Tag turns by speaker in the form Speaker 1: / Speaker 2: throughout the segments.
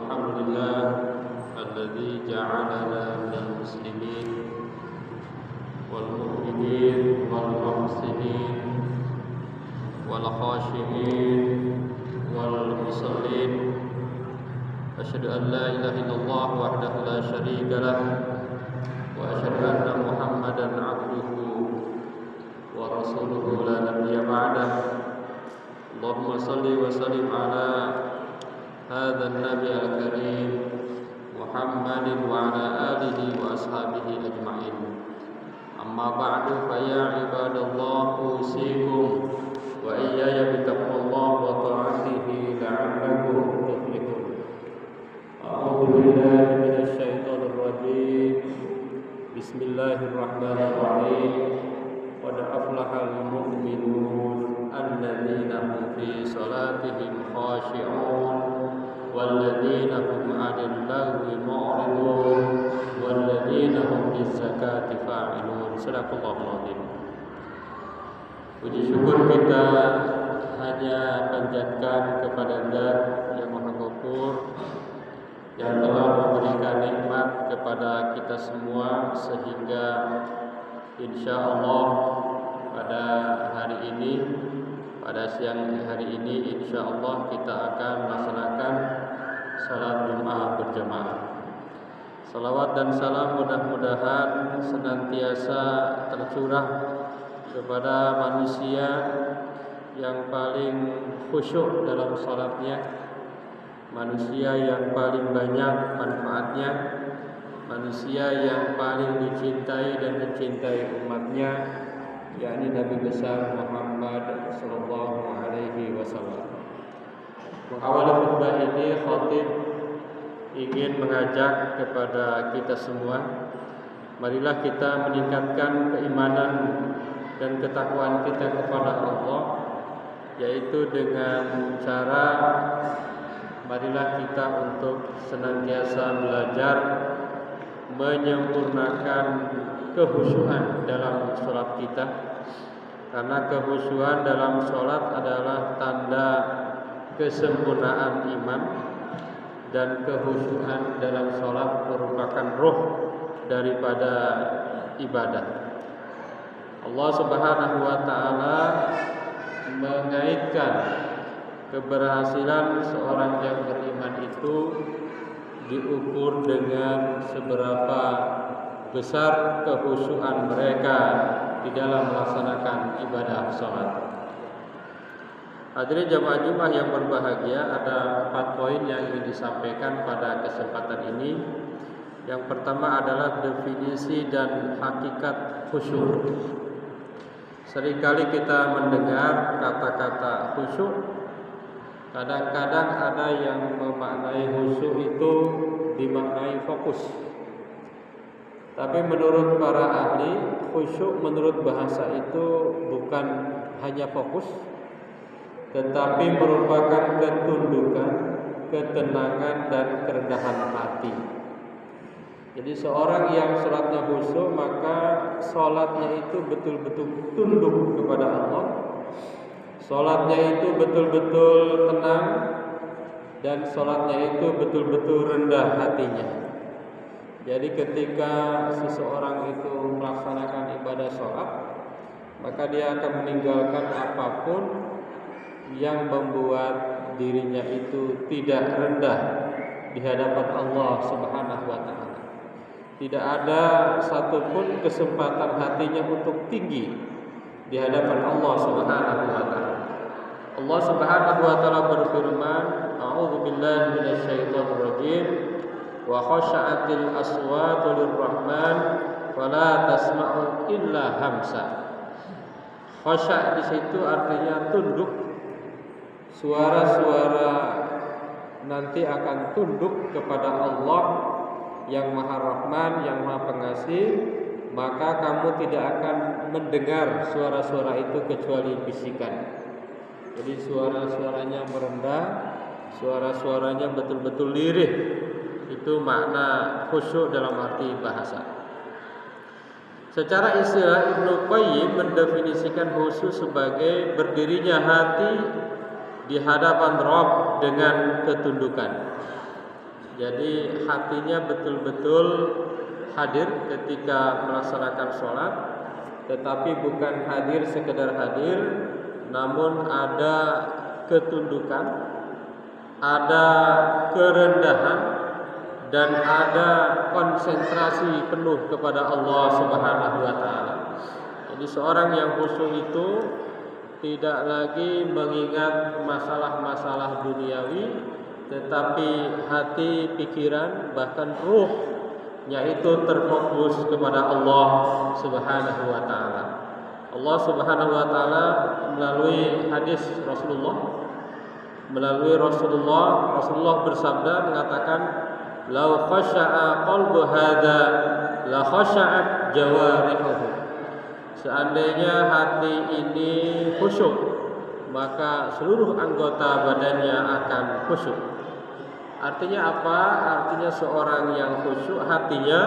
Speaker 1: الحمد لله الذي جعلنا من المسلمين والمؤمنين والمحسنين والخاشعين والمصلين. أشهد أن لا إله إلا الله وحده لا شريك له وأشهد أن محمدا عبده ورسوله لا نبي بعده. اللهم صل وسلم على هذا النبي الكريم محمد وعلى آله وأصحابه أجمعين. أما بعد فيا عباد الله أوصيكم وإياي بتقوى الله وطاعته لعلكم تفلحون. أعوذ بالله من الشيطان الرجيم. بسم الله الرحمن الرحيم. قد أفلح المؤمنون الذين هم في صلاتهم خاشعون والذين هم عن اللغو معرضون والذين هم للزكاة فاعلون. Sadaqallahul azim. Puji syukur kita hanya panjatkan kepada Zat yang Maha Ghafur yang telah memberikan nikmat kepada kita semua sehingga insyaallah pada hari ini, pada siang hari ini insyaallah kita akan melaksanakan salat Jumat berjamaah. Salawat dan salam mudah-mudahan senantiasa tercurah kepada manusia yang paling khusyuk dalam salatnya, manusia yang paling banyak manfaatnya, manusia yang paling dicintai dan dicintai umatnya, yakni Nabi besar Muhammad sallallahu alaihi wasallam. Awal khutbah ini khatib ingin mengajak kepada kita semua, marilah kita meningkatkan keimanan dan ketakwaan kita kepada Allah, yaitu dengan cara marilah kita untuk senantiasa belajar menyempurnakan kehusyuan dalam sholat kita, karena kehusyuan dalam sholat adalah tanda kesempurnaan iman, dan kehusyuan dalam sholat merupakan ruh daripada ibadah. Allah Subhanahu wa ta'ala mengaitkan keberhasilan seorang yang beriman itu diukur dengan seberapa besar kehusyuan mereka di dalam melaksanakan ibadah sholat. Hadirin jamaah Jumat yang berbahagia, ada 4 poin yang ingin disampaikan pada kesempatan ini. Yang pertama adalah definisi dan hakikat khusyuk. Seringkali kita mendengar kata-kata khusyuk. Kadang-kadang ada yang memaknai khusyuk itu dimaknai fokus. Tapi menurut para ahli, khusyuk menurut bahasa itu bukan hanya fokus, tetapi merupakan ketundukan, ketenangan dan kerendahan hati. Jadi seorang yang sholatnya khusyuk, maka sholatnya itu betul-betul tunduk kepada Allah. Sholatnya itu betul-betul tenang, dan sholatnya itu betul-betul rendah hatinya. Jadi ketika seseorang itu melaksanakan ibadah sholat, maka dia akan meninggalkan apapun yang membuat dirinya itu tidak rendah di hadapan Allah Subhanahu wa ta'ala. Tidak ada satupun kesempatan hatinya untuk tinggi di hadapan Allah Subhanahu wa ta'ala. Allah Subhanahu wa ta'ala berfirman, A'udzu billahi minasyaitonir rajim, wa khasya'atil aswatu lirrahman wa la tasma'u illa hamsa. Khasya' di situ artinya tunduk. Suara-suara nanti akan tunduk kepada Allah yang Maha Rahman, yang Maha Pengasih, maka kamu tidak akan mendengar suara-suara itu kecuali bisikan. Jadi suara-suaranya merendah, suara-suaranya betul-betul lirih. Itu makna khusyuk dalam arti bahasa. Secara istilah Ibnu Qayyim mendefinisikan khusyuk sebagai berdirinya hati di hadapan Rabb dengan ketundukan. Jadi hatinya betul-betul hadir ketika melaksanakan sholat, tetapi bukan hadir sekedar hadir, namun ada ketundukan, ada kerendahan, dan ada konsentrasi penuh kepada Allah Subhanahu wa taala. Jadi seorang yang khusyuk itu tidak lagi mengingat masalah-masalah duniawi, tetapi hati, pikiran, bahkan ruhnya itu terfokus kepada Allah Subhanahu wa taala. Allah Subhanahu wa taala melalui hadis Rasulullah bersabda mengatakan, "Lau khasha'a qalbu hadza la khasha'at jawarihuhu." Seandainya hati ini khusyuk, maka seluruh anggota badannya akan khusyuk. Artinya apa? Artinya seorang yang khusyuk hatinya,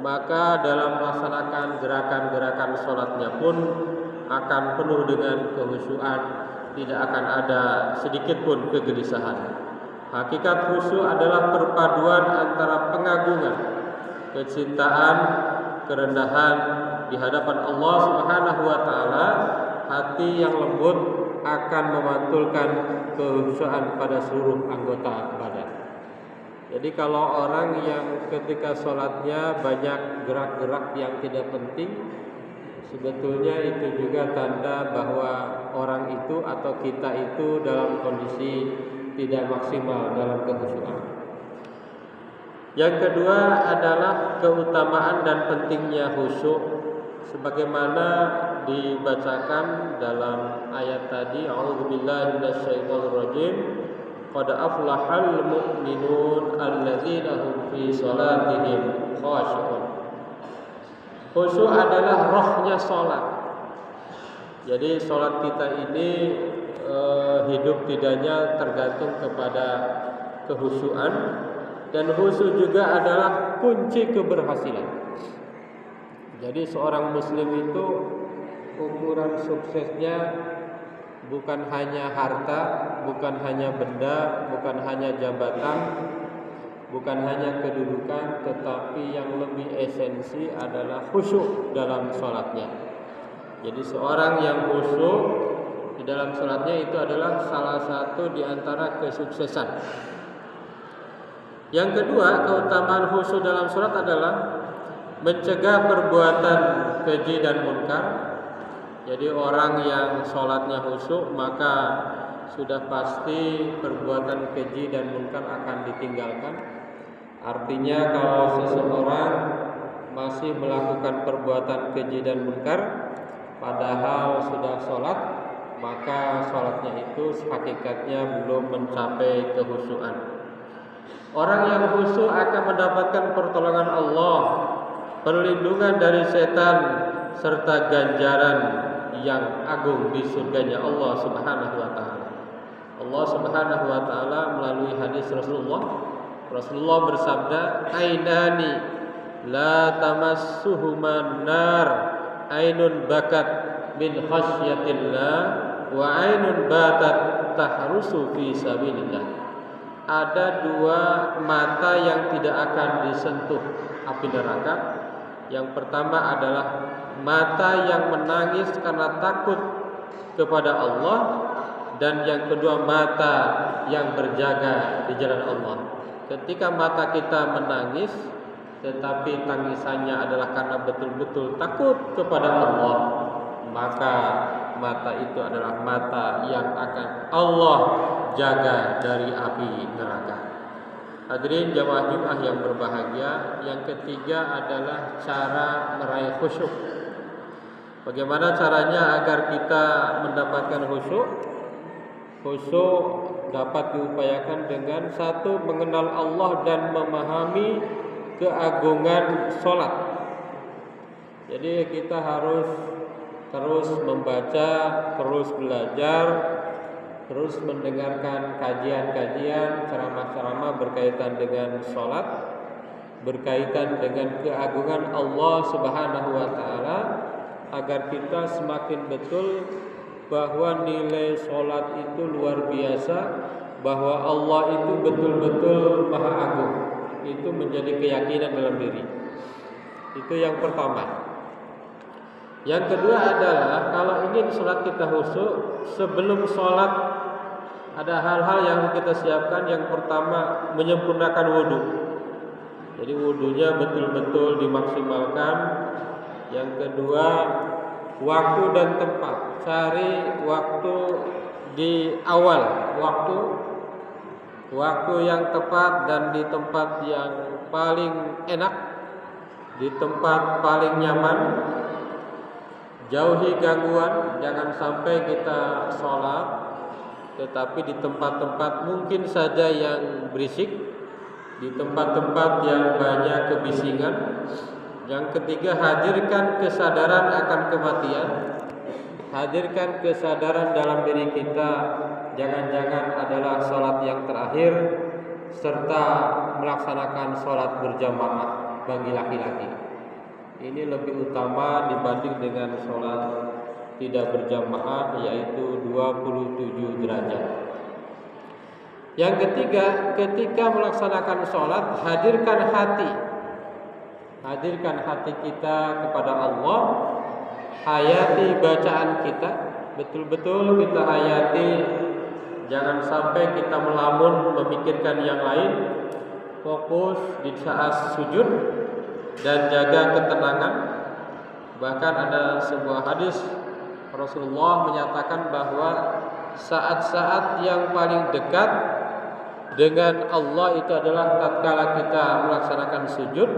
Speaker 1: maka dalam melaksanakan gerakan-gerakan sholatnya pun akan penuh dengan kehusyuan, tidak akan ada sedikit pun kegelisahan. Hakikat khusyuk adalah perpaduan antara pengagungan, kecintaan, kerendahan di hadapan Allah Subhanahu wa taala. Hati yang lembut akan memantulkan kehusyuan pada seluruh anggota badan. Jadi kalau orang yang ketika sholatnya banyak gerak-gerak yang tidak penting, sebetulnya itu juga tanda bahwa orang itu atau kita itu dalam kondisi tidak maksimal dalam kekhusyuan. Yang kedua adalah keutamaan dan pentingnya khusyuk, sebagaimana dibacakan dalam ayat tadi, a'udzubillahi minasyaitonirrajim, qad aflahal mu'minun alladzina hum fi shalatihim khashi'un. Khusyuk adalah rohnya salat. Jadi salat kita ini hidup tidaknya tergantung kepada kehusyuan, dan khusyuk juga adalah kunci keberhasilan. Jadi seorang muslim itu ukuran suksesnya bukan hanya harta, bukan hanya benda, bukan hanya jabatan, bukan hanya kedudukan, tetapi yang lebih esensi adalah khusyuk dalam sholatnya. Jadi seorang yang khusyuk di dalam sholatnya itu adalah salah satu di antara kesuksesan. Yang kedua, keutamaan khusyuk dalam sholat adalah mencegah perbuatan keji dan munkar. Jadi orang yang sholatnya khusyuk, maka sudah pasti perbuatan keji dan munkar akan ditinggalkan. Artinya kalau seseorang masih melakukan perbuatan keji dan munkar padahal sudah sholat, maka sholatnya itu hakikatnya belum mencapai kehusyuan. Orang yang khusyuk akan mendapatkan pertolongan Allah, perlindungan dari setan, serta ganjaran yang agung di surganya Allah Subhanahu wa taala. Allah Subhanahu wa taala melalui hadis Rasulullah bersabda, "Ainani la tamassuhuman nar, ainun bakat min khasyatillah wa ainun batat tahrusu fi sabilillah." Ada dua mata yang tidak akan disentuh api neraka. Yang pertama adalah mata yang menangis karena takut kepada Allah, dan yang kedua mata yang berjaga di jalan Allah. Ketika mata kita menangis, tetapi tangisannya adalah karena betul-betul takut kepada Allah, maka mata itu adalah mata yang akan Allah jaga dari api neraka. Hadirin jamaah Jumat yang berbahagia, yang ketiga adalah cara meraih khusyuk. Bagaimana caranya agar kita mendapatkan khusyuk? Khusyuk dapat diupayakan dengan satu, mengenal Allah dan memahami keagungan sholat. Jadi kita harus terus membaca, terus belajar, terus mendengarkan kajian-kajian, ceramah-ceramah berkaitan dengan sholat, berkaitan dengan keagungan Allah Subhanahu wa taala, agar kita semakin betul bahwa nilai sholat itu luar biasa bahwa Allah itu betul-betul Maha Agung. Itu menjadi keyakinan dalam diri. Itu yang pertama. Yang kedua adalah kalau ingin sholat kita khusyuk, sebelum sholat ada hal-hal yang kita siapkan. Yang pertama, menyempurnakan wudhu. Jadi wudhunya betul-betul dimaksimalkan. Yang kedua, waktu dan tempat. Cari waktu di awal waktu yang tepat dan di tempat yang paling enak, di tempat paling nyaman. Jauhi gangguan, jangan sampai kita sholat tetapi di tempat-tempat mungkin saja yang berisik, di tempat-tempat yang banyak kebisingan. Yang ketiga, hadirkan kesadaran akan kematian. Hadirkan kesadaran dalam diri kita, jangan-jangan adalah sholat yang terakhir, serta melaksanakan sholat berjamaah bagi laki-laki. Ini lebih utama dibanding dengan sholat tidak berjamaah, yaitu 27 derajat. Yang ketiga, ketika melaksanakan sholat, hadirkan hati. Hadirkan hati kita kepada Allah. Hayati bacaan kita, betul-betul kita hayati. Jangan sampai kita melamun memikirkan yang lain. Fokus di saat sujud dan jaga ketenangan. Bahkan ada sebuah hadis Rasulullah menyatakan bahwa saat-saat yang paling dekat dengan Allah itu adalah tatkala kita melaksanakan sujud.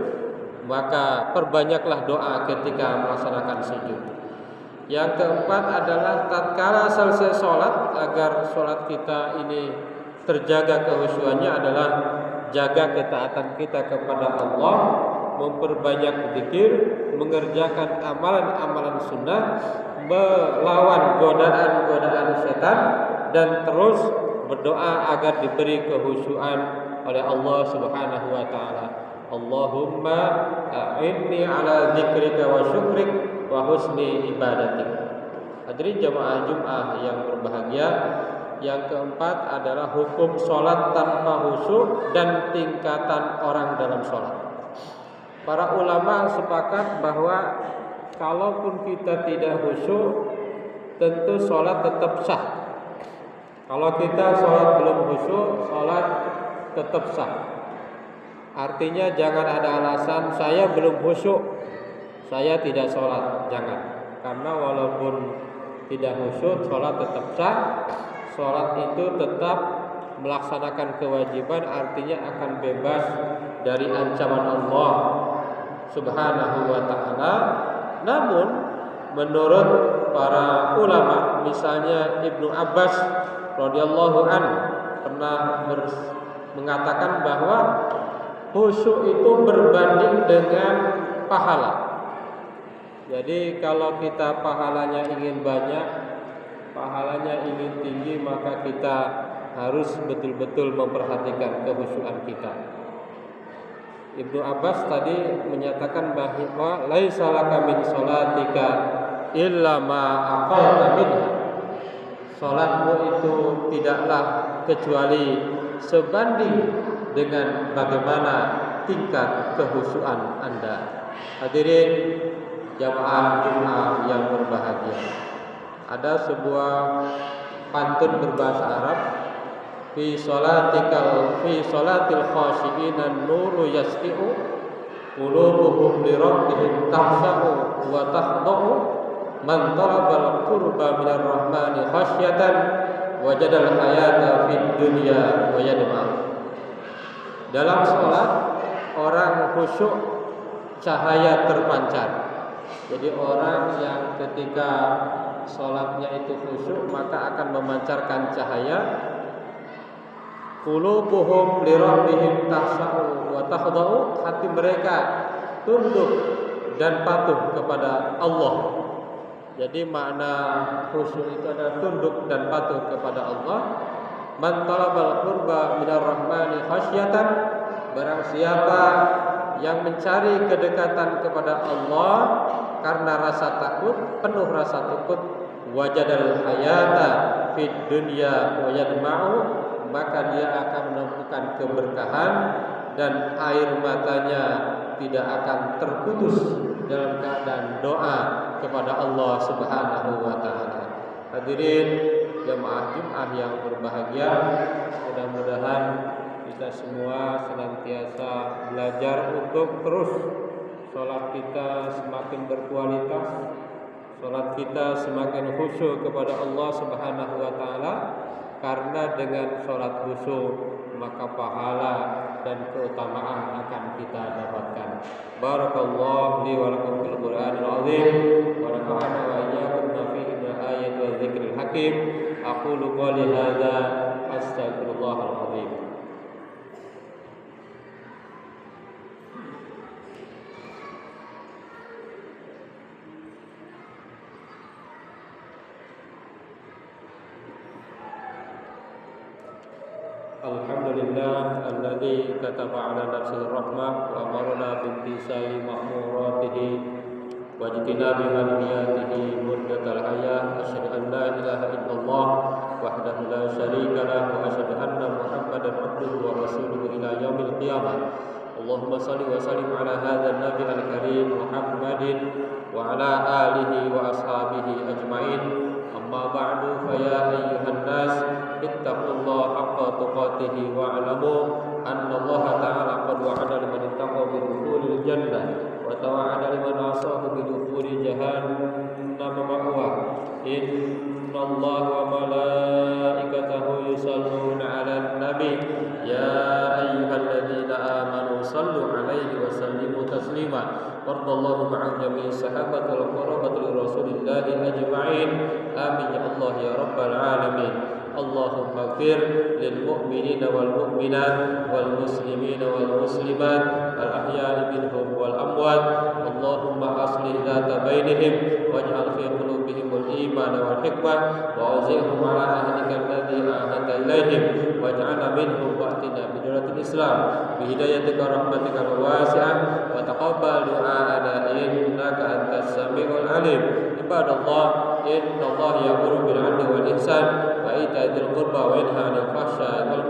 Speaker 1: Maka perbanyaklah doa ketika melaksanakan sujud. Yang keempat adalah tatkala selesai sholat, agar sholat kita ini terjaga kehusyuannya, adalah jaga ketaatan kita kepada Allah, memperbanyak zikir, mengerjakan amalan-amalan sunnah, melawan godaan-godaan setan, dan terus berdoa agar diberi kehusyuan oleh Allah Subhanahu wa taala. Allahumma a'inni ala dzikrika wa syukrik wa husni ibadatik. Hadirin jamaah Jumat yang berbahagia, yang keempat adalah hukum sholat tanpa khusyuk dan tingkatan orang dalam sholat. Para ulama sepakat bahwa kalaupun kita tidak khusyuk, tentu sholat tetap sah. Kalau kita sholat belum khusyuk, sholat tetap sah. Artinya jangan ada alasan saya belum khusyuk, saya tidak sholat. Jangan. Karena walaupun tidak khusyuk, sholat tetap sah. Sholat itu tetap melaksanakan kewajiban, artinya akan bebas dari ancaman Allah Subhanahu wa ta'ala. Namun menurut para ulama, misalnya Ibnu Abbas radhiyallahu anhu pernah mengatakan bahwa khusyuk itu berbanding dengan pahala. Jadi kalau kita pahalanya ingin banyak, pahalanya ingin tinggi, maka kita harus betul-betul memperhatikan kekhusyukan kita. Ibnu Abbas tadi menyatakan bahwa laisa laka min sholatika illa ma aqalta minha. Salatmu itu tidaklah kecuali sebanding dengan bagaimana tingkat kekhusyuan Anda. Hadirin jamaah Jumat yang berbahagia, ada sebuah pantun berbahasa Arab, fi salatil khashi'ina nuru yasfi'u qulubuhum li rabbihim tahsa'u wa tahda'u man talabal qurba minar rahmani khasyatan wajadal hayata fid dunya wa yadma'u. Dalam sholat orang khusyuk cahaya terpancar. Jadi orang yang ketika sholatnya itu khusyuk maka akan memancarkan cahaya. Qulubuhum li rabbihim tahsa'u wa tahda'u, hati mereka tunduk dan patuh kepada Allah. Jadi makna khusyuk itu adalah tunduk dan patuh kepada Allah. Man talabal qurba minar rahmani khasyatan, barang siapa yang mencari kedekatan kepada Allah karena rasa takut, penuh rasa takut, wajadal hayata fid dunya wa yadma'u, maka dia akan menemukan keberkahan dan air matanya tidak akan terputus dalam keadaan doa kepada Allah Subhanahu wa taala. Hadirin jamaah Jumat yang berbahagia, mudah-mudahan kita semua senantiasa belajar untuk terus sholat kita semakin berkualitas, sholat kita semakin khusyuk kepada Allah Subhanahu wa taala, karena dengan sholat khusyuk maka pahala dan keutamaan akan kita dapatkan. Barakallahu li wa lakum fil Qur'anil azim wa nafa'ana wa iyyakum ma fihi min ayati wa dzikril hakim. Aqulu qouli hadza astaghfirullahal azim. Alhamdulillah alladzi kataba ala nafsihi rahmah wa amarna bi imtisali ma'muratihi wa jtinabi manhiyatihi muddatal hayah. Asyhadu an la ilaha illallah wahdahu la syarika lahu wa asyhadu anna Muhammadan abduhu wa rasuluhu ila yaumil qiyamah. Allahumma shalli wa sallim ala hadzal nabi al-karim Muhammadin wa ala alihi wa ashabihi ajmain. Amma ba'du, fa ya ayyuhan nas ittaqullaha haqqa tuqatih wa 'alamu anna Allah ta'ala qad wa'ada liman ittaqa bi dukhulil jannah wa tawa'ada liman 'asahu bi dukhuli jahannam ma'wa. Inna Allah wa malaikatahu yusalluna 'alan nabi ya ayyuhalladzina amanu sallu 'alaihi wa sallimu taslima. Wardallahu ma'an jami'i sahabati wal qarabati li Rasulillahi ajma'in. Amin ya Allah ya rabbal alamin. Allahumma ighfir lil mu'minina wal mu'minat wal muslimina wal muslimat al ahya'i minhum wal amwat. Allahumma aslih dhata bainihim waj'al fi qulubihim al iman wal hikmah wa awzi'hum ala ahlika alladhi ahadta ilaihim waj'alna minhum wa'tina bi dawlatil islam bi hidayatika rahmatika al wasi'ah wa taqabbal du'ana innaka antas samiul alim. Ibadallah, inna Allah ya'muru bil 'adli wal ihsan wa ita'i dzil qurba wa yanha 'anil fahsya'i wal